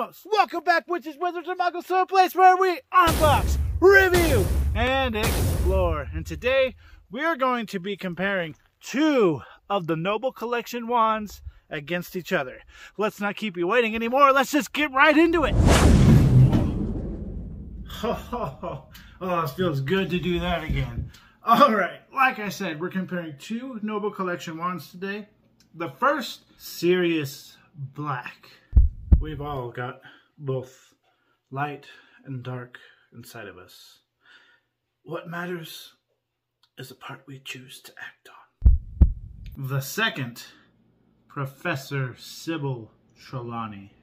host. Welcome back, witches, wizards, and muggles, to a place where we unbox, review, and explore. And today, we are going to be comparing two of the Noble Collection wands against each other. Let's not keep you waiting anymore. Let's just get right into it. Oh, it feels good to do that again. All right, like I said, we're comparing two Noble Collection wands today. The first, Sirius Black. We've all got both light and dark inside of us. What matters is the part we choose to act on. The second, Professor Sybil Trelawney.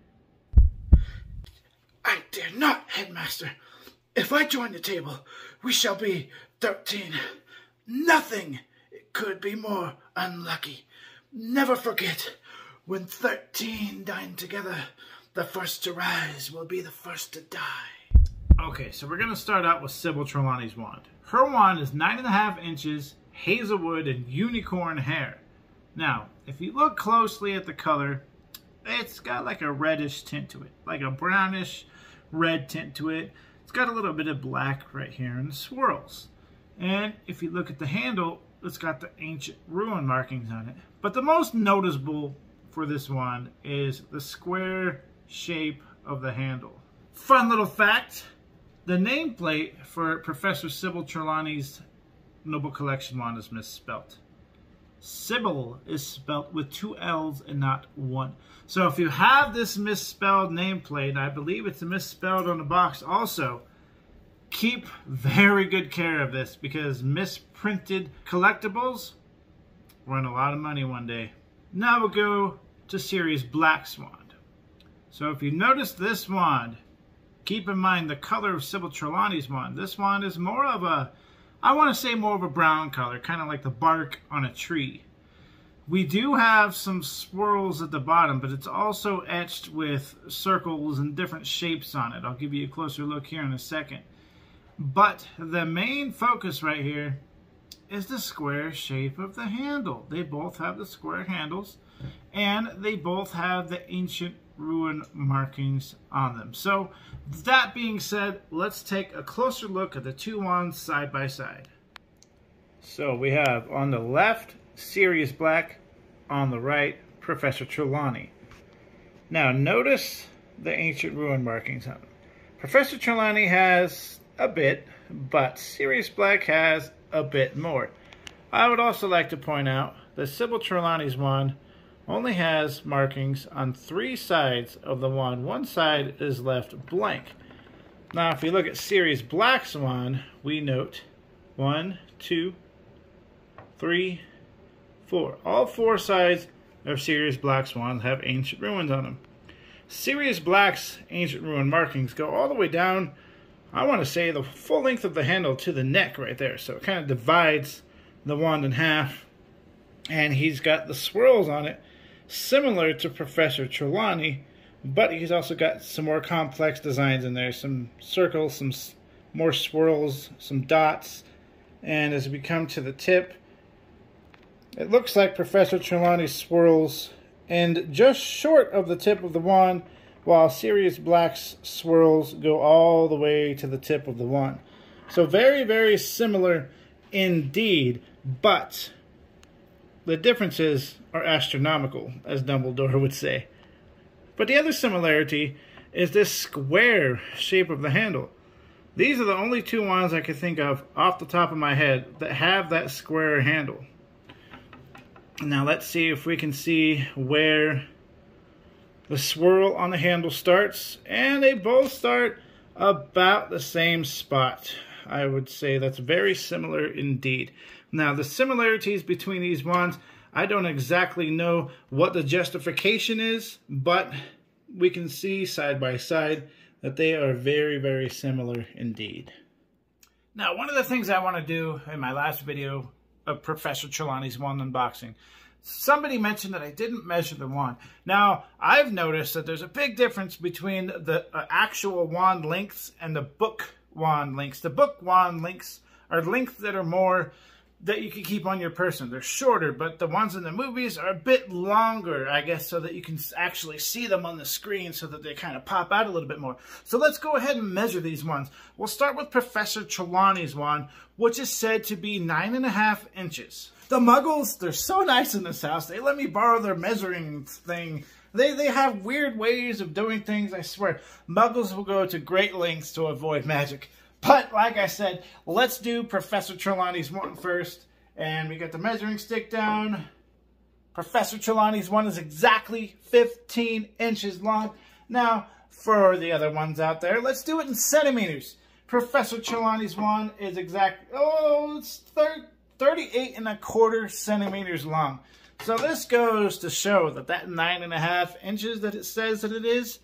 I dare not, Headmaster. If I join the table, we shall be 13. Nothing could be more unlucky. Never forget, when 13 dine together, the first to rise will be the first to die. Okay, so we're going to start out with Sybil Trelawney's wand. Her wand is 9.5 inches, hazelwood, and unicorn hair. Now, if you look closely at the color, it's got like a reddish tint to it, like a brownish red tint to it. It's got a little bit of black right here in the swirls. And if you look at the handle, it's got the ancient ruin markings on it. But the most noticeable for this wand is the square shape of the handle. Fun little fact, the nameplate for Professor Sybil Trelawney's Noble Collection wand is misspelt. Sybil is spelt with 2 L's and not 1. So if you have this misspelled nameplate, I believe it's misspelled on the box also, keep very good care of this, because misprinted collectibles run a lot of money one day. Now we'll go to Sirius Black's wand. So if you notice this wand, keep in mind the color of Sybil Trelawney's wand. This wand is more of a, I want to say more of a brown color, kind of like the bark on a tree. We do have some swirls at the bottom, but it's also etched with circles and different shapes on it. I'll give you a closer look here in a second. But the main focus right here is the square shape of the handle. They both have the square handles, and they both have the ancient ruin markings on them. So that being said, let's take a closer look at the two wands side by side. So we have on the left Sirius Black, on the right Professor Trelawney. Now notice the ancient ruin markings on them. Professor Trelawney has a bit, but Sirius Black has a bit more. I would also like to point out that Sybil Trelawney's wand only has markings on 3 sides of the wand. One side is left blank. Now if we look at Sirius Black's wand, we note 1, 2, 3, 4. All 4 sides of Sirius Black's wand have ancient ruins on them. Sirius Black's ancient ruin markings go all the way down, I want to say the full length of the handle to the neck right there. So it kind of divides the wand in half. And he's got the swirls on it, similar to Professor Trelawney, but he's also got some more complex designs in there. Some circles, some more swirls, some dots. And as we come to the tip, it looks like Professor Trelawney's swirls end just short of the tip of the wand, while Sirius Black's swirls go all the way to the tip of the wand. So very, very similar indeed, but the differences are astronomical, as Dumbledore would say. But the other similarity is this square shape of the handle. These are the only 2 wands I could think of off the top of my head that have that square handle. Now let's see if we can see where the swirl on the handle starts, and they both start about the same spot. I would say that's very similar indeed. Now the similarities between these wands, I don't exactly know what the justification is, but we can see side by side that they are very, very similar indeed. Now one of the things I want to do in my last video of Professor Trelawney's wand unboxing, somebody mentioned that I didn't measure the wand. Now, I've noticed that there's a big difference between the actual wand lengths and the book wand lengths. The book wand lengths are lengths that are more that you can keep on your person. They're shorter, but the ones in the movies are a bit longer, I guess, so that you can actually see them on the screen so that they kind of pop out a little bit more. So let's go ahead and measure these ones. We'll start with Professor Trelawney's wand, which is said to be 9.5 inches. The Muggles, they're so nice in this house. They let me borrow their measuring thing. They have weird ways of doing things, I swear. Muggles will go to great lengths to avoid magic. But, like I said, let's do Professor Trelawney's one first. And we got the measuring stick down. Professor Trelawney's one is exactly 15 inches long. Now, for the other ones out there, let's do it in centimeters. Professor Trelawney's one is it's 38.25 centimeters long. So this goes to show that 9.5 inches that it says that it is,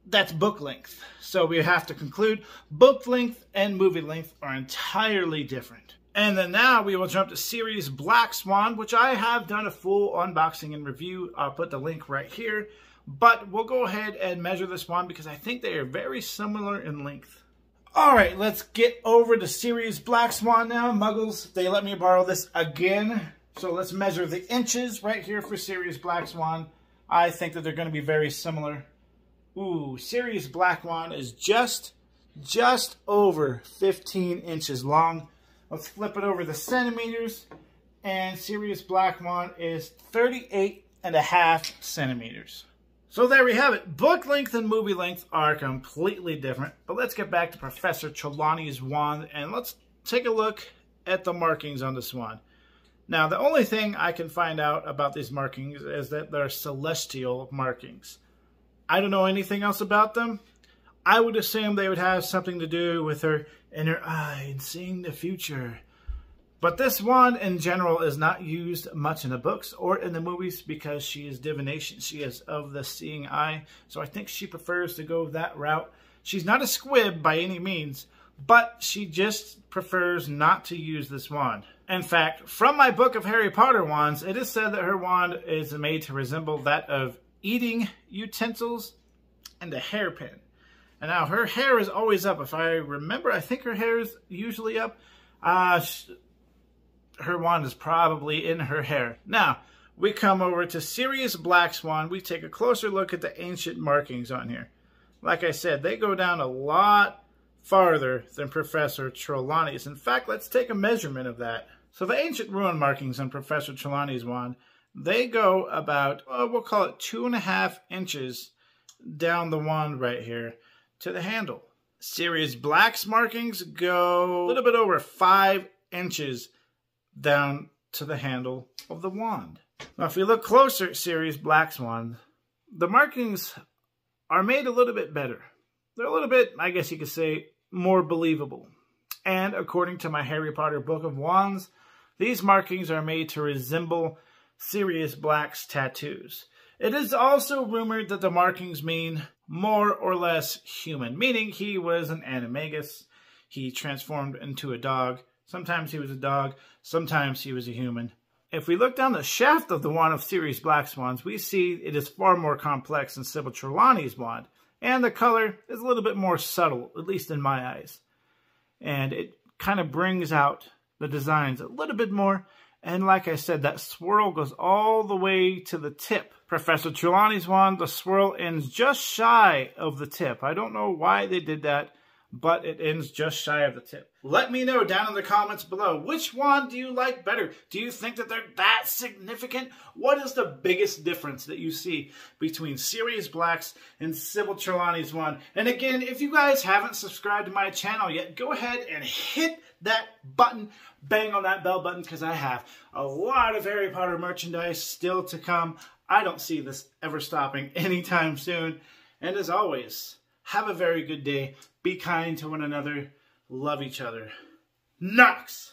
that's book length. So we have to conclude book length and movie length are entirely different. And then now we will jump to Sirius Black Wand, which I have done a full unboxing and review. I'll put the link right here. But we'll go ahead and measure this wand because I think they are very similar in length. Alright, let's get over to Sirius Black Wand now. Muggles, they let me borrow this again. So let's measure the inches right here for Sirius Black Wand. I think that they're going to be very similar. Ooh, Sirius Black Wand is just over 15 inches long. Let's flip it over the centimeters. And Sirius Black Wand is 38.5 centimeters. So there we have it. Book length and movie length are completely different. But let's get back to Professor Trelawney's wand and let's take a look at the markings on this wand. Now, the only thing I can find out about these markings is that they're celestial markings. I don't know anything else about them. I would assume they would have something to do with her inner eye and seeing the future. But this wand in general is not used much in the books or in the movies because she is divination. She is of the seeing eye. So I think she prefers to go that route. She's not a squib by any means, but she just prefers not to use this wand. In fact, from my book of Harry Potter wands, it is said that her wand is made to resemble that of eating utensils and a hairpin. And now her hair is always up. If I remember, I think her hair is usually up. Her wand is probably in her hair. Now, we come over to Sirius Black Wand. We take a closer look at the ancient markings on here. Like I said, they go down a lot farther than Professor Trelawney's. In fact, let's take a measurement of that. So the ancient rune markings on Professor Trelawney's wand, they go about, we'll call it 2.5 inches down the wand right here to the handle. Sirius Black's markings go a little bit over 5 inches down to the handle of the wand. Now, if we look closer at Sirius Black's wand, the markings are made a little bit better. They're a little bit, I guess you could say, more believable. And according to my Harry Potter Book of Wands, these markings are made to resemble Sirius Black's tattoos. It is also rumored that the markings mean more or less human, meaning he was an animagus. He transformed into a dog. Sometimes he was a dog, sometimes he was a human. If we look down the shaft of the wand of Sirius Black Wands, we see it is far more complex than Sybil Trelawney's wand. And the color is a little bit more subtle, at least in my eyes. And it kind of brings out the designs a little bit more. And like I said, that swirl goes all the way to the tip. Professor Trelawney's wand, the swirl ends just shy of the tip. I don't know why they did that, but it ends just shy of the tip. Let me know down in the comments below, which wand do you like better? Do you think that they're that significant? What is the biggest difference that you see between Sirius Black's and Sybil Trelawney's wand? And again, if you guys haven't subscribed to my channel yet, go ahead and hit that button. Bang on that bell button because I have a lot of Harry Potter merchandise still to come. I don't see this ever stopping anytime soon. And as always, have a very good day. Be kind to one another. Love each other. Knox!